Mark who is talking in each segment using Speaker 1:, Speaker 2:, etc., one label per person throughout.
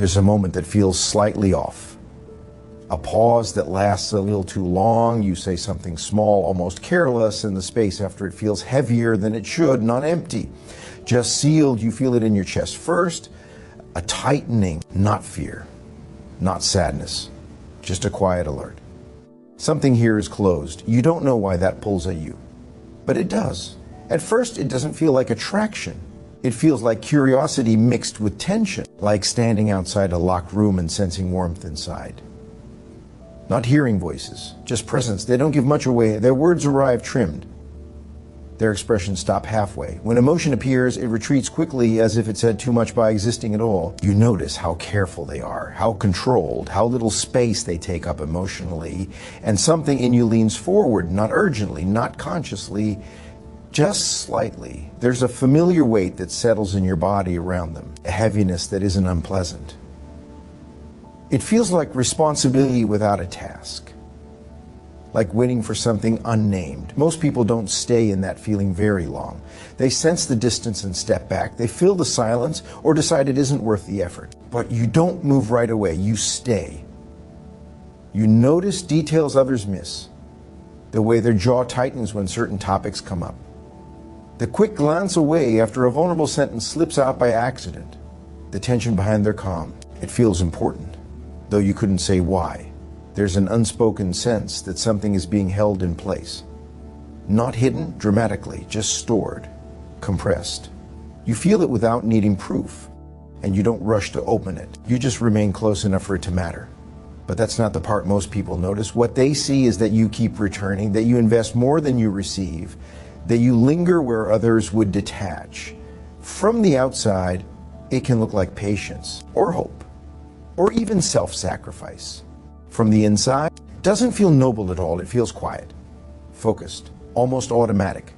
Speaker 1: There's a moment that feels slightly off. A pause that lasts a little too long. You say something small, almost careless, and the space after it feels heavier than it should, not empty, just sealed. You feel it in your chest first. A tightening, not fear, not sadness, just a quiet alert. Something here is closed. You don't know why that pulls at you, but it does. At first, it doesn't feel like attraction. It feels like curiosity mixed with tension, like standing outside a locked room and sensing warmth inside. Not hearing voices, just presence. They don't give much away. Their words arrive trimmed. Their expressions stop halfway. When emotion appears, it retreats quickly as if it said too much by existing at all. You notice how careful they are, how controlled, how little space they take up emotionally, and something in you leans forward, not urgently, not consciously, just slightly. There's a familiar weight that settles in your body around them, a heaviness that isn't unpleasant. It feels like responsibility without a task, like waiting for something unnamed. Most people don't stay in that feeling very long. They sense the distance and step back. They feel the silence or decide it isn't worth the effort. But you don't move right away. You stay. You notice details others miss, the way their jaw tightens when certain topics come up, the quick glance away after a vulnerable sentence slips out by accident, the tension behind their calm. It feels important, though you couldn't say why. There's an unspoken sense that something is being held in place. Not hidden dramatically, just stored, compressed. You feel it without needing proof, and you don't rush to open it. You just remain close enough for it to matter. But that's not the part most people notice. What they see is that you keep returning, that you invest more than you receive, that you linger where others would detach. From the outside, it can look like patience, or hope, or even self-sacrifice. From the inside, it doesn't feel noble at all. It feels quiet, focused, almost automatic.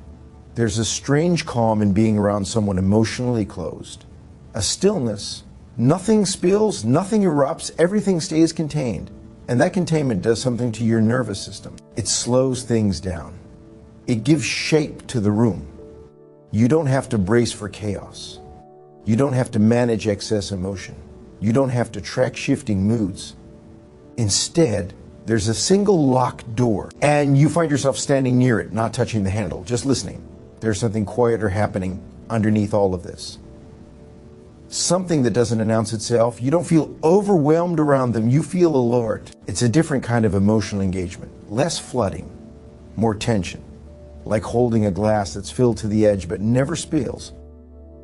Speaker 1: There's a strange calm in being around someone emotionally closed. A stillness. Nothing spills, nothing erupts, everything stays contained. And that containment does something to your nervous system. It slows things down. It gives shape to the room. You don't have to brace for chaos. You don't have to manage excess emotion. You don't have to track shifting moods. Instead, there's a single locked door, and you find yourself standing near it, not touching the handle, just listening. There's something quieter happening underneath all of this. Something that doesn't announce itself. You don't feel overwhelmed around them. You feel alert. It's a different kind of emotional engagement. Less flooding, more tension, like holding a glass that's filled to the edge but never spills.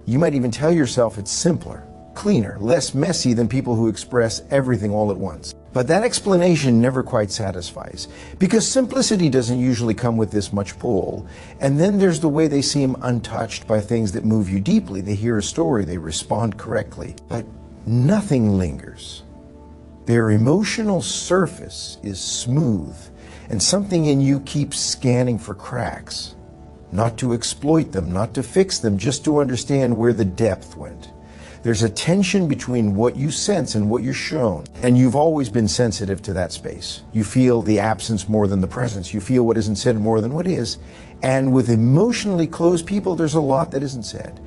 Speaker 1: You might even tell yourself it's simpler, cleaner, less messy than people who express everything all at once. But that explanation never quite satisfies, because simplicity doesn't usually come with this much pull. And then there's the way they seem untouched by things that move you deeply. They hear a story, they respond correctly, but nothing lingers. Their emotional surface is smooth, and something in you keeps scanning for cracks. Not to exploit them, not to fix them, just to understand where the depth went. There's a tension between what you sense and what you're shown, and you've always been sensitive to that space. You feel the absence more than the presence. You feel what isn't said more than what is. And with emotionally closed people, there's a lot that isn't said.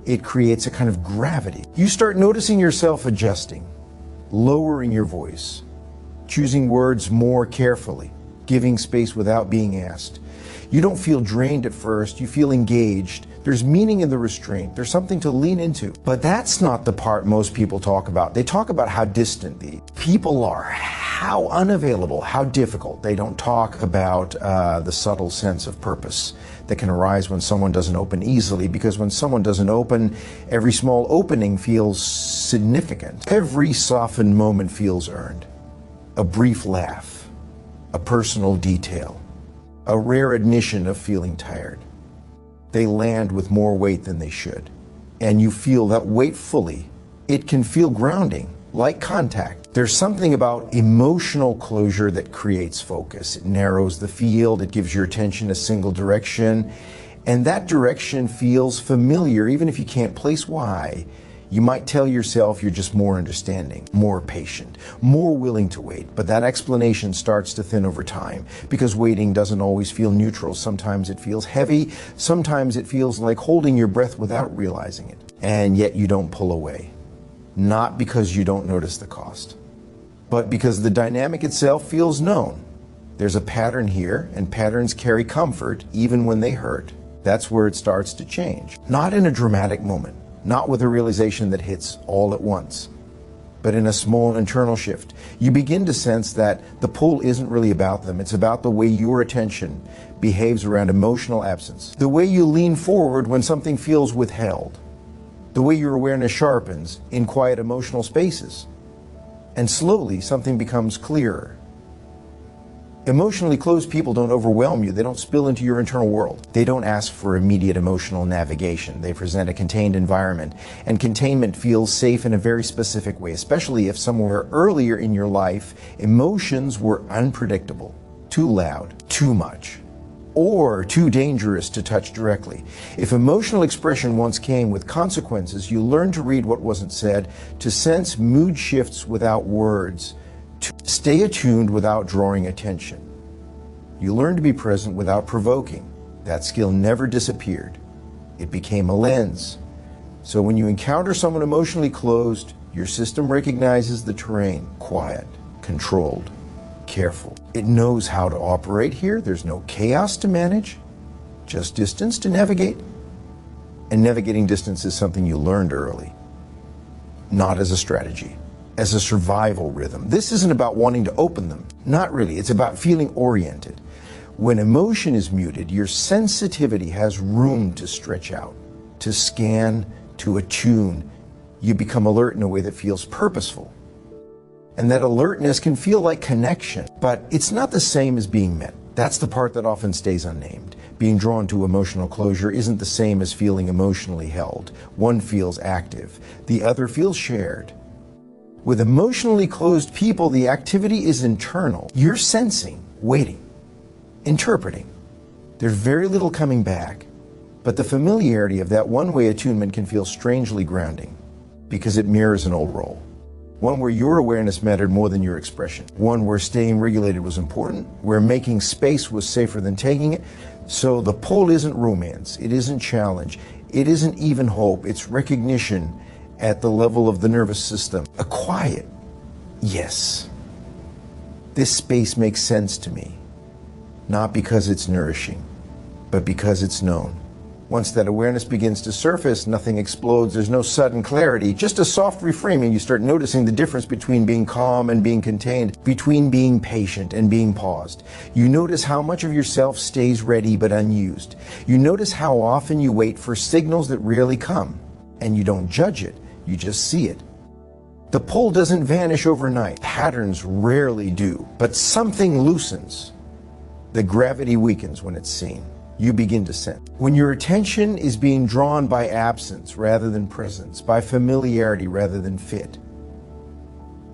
Speaker 1: It creates a kind of gravity. You start noticing yourself adjusting, lowering your voice, choosing words more carefully, giving space without being asked. You don't feel drained at first, you feel engaged. There's meaning in the restraint. There's something to lean into. But that's not the part most people talk about. They talk about how distant the people are, how unavailable, how difficult. They don't talk about the subtle sense of purpose that can arise when someone doesn't open easily, because when someone doesn't open, every small opening feels significant. Every softened moment feels earned. A brief laugh, a personal detail, a rare admission of feeling tired. They land with more weight than they should. And you feel that weight fully. It can feel grounding, like contact. There's something about emotional closure that creates focus. It narrows the field, it gives your attention a single direction, and that direction feels familiar, even if you can't place why. You might tell yourself you're just more understanding, more patient, more willing to wait, but that explanation starts to thin over time, because waiting doesn't always feel neutral. Sometimes it feels heavy, sometimes it feels like holding your breath without realizing it, and yet you don't pull away. not because you don't notice the cost, but because the dynamic itself feels known. There's a pattern here, and patterns carry comfort even when they hurt. That's where it starts to change. Not in a dramatic moment, not with a realization that hits all at once, but in a small internal shift. You begin to sense that the pull isn't really about them. It's about the way your attention behaves around emotional absence, the way you lean forward when something feels withheld, the way your awareness sharpens in quiet emotional spaces. And slowly, something becomes clearer. Emotionally closed people don't overwhelm you. They don't spill into your internal world. They don't ask for immediate emotional navigation. They present a contained environment, and containment feels safe in a very specific way, especially if somewhere earlier in your life, emotions were unpredictable, too loud, too much, or too dangerous to touch directly. If emotional expression once came with consequences, you learn to read what wasn't said, to sense mood shifts without words, to stay attuned without drawing attention. You learn to be present without provoking. That skill never disappeared. It became a lens. So when you encounter someone emotionally closed, your system recognizes the terrain: quiet, controlled, careful. It knows how to operate here. There's no chaos to manage, just distance to navigate. And navigating distance is something you learned early, not as a strategy, as a survival rhythm. This isn't about wanting to open them. Not really. It's about feeling oriented. When emotion is muted, your sensitivity has room to stretch out, to scan, to attune. You become alert in a way that feels purposeful. And that alertness can feel like connection, but it's not the same as being met. That's the part that often stays unnamed. Being drawn to emotional closure isn't the same as feeling emotionally held. One feels active, the other feels shared. With emotionally closed people, the activity is internal. You're sensing, waiting, interpreting. There's very little coming back, but the familiarity of that one-way attunement can feel strangely grounding because it mirrors an old role. One where your awareness mattered more than your expression. One where staying regulated was important, where making space was safer than taking it. So the pull isn't romance, it isn't challenge, it isn't even hope, it's recognition at the level of the nervous system. A quiet, yes, this space makes sense to me, not because it's nourishing, but because it's known. Once that awareness begins to surface, nothing explodes. There's no sudden clarity, just a soft reframing. You start noticing the difference between being calm and being contained, between being patient and being paused. You notice how much of yourself stays ready but unused. You notice how often you wait for signals that rarely come, and you don't judge it. You just see it. The pull doesn't vanish overnight. Patterns rarely do, but something loosens. The gravity weakens when it's seen. You begin to sense. When your attention is being drawn by absence rather than presence, by familiarity rather than fit.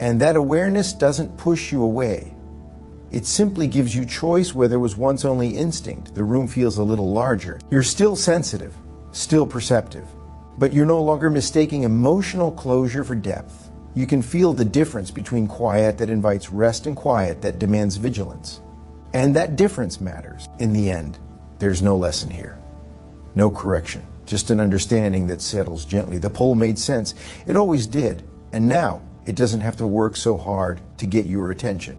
Speaker 1: And that awareness doesn't push you away. It simply gives you choice where there was once only instinct. The room feels a little larger. You're still sensitive, still perceptive, but you're no longer mistaking emotional closure for depth. You can feel the difference between quiet that invites rest and quiet that demands vigilance. And that difference matters in the end. There's no lesson here, no correction, just an understanding that settles gently. The pull made sense. It always did. And now it doesn't have to work so hard to get your attention.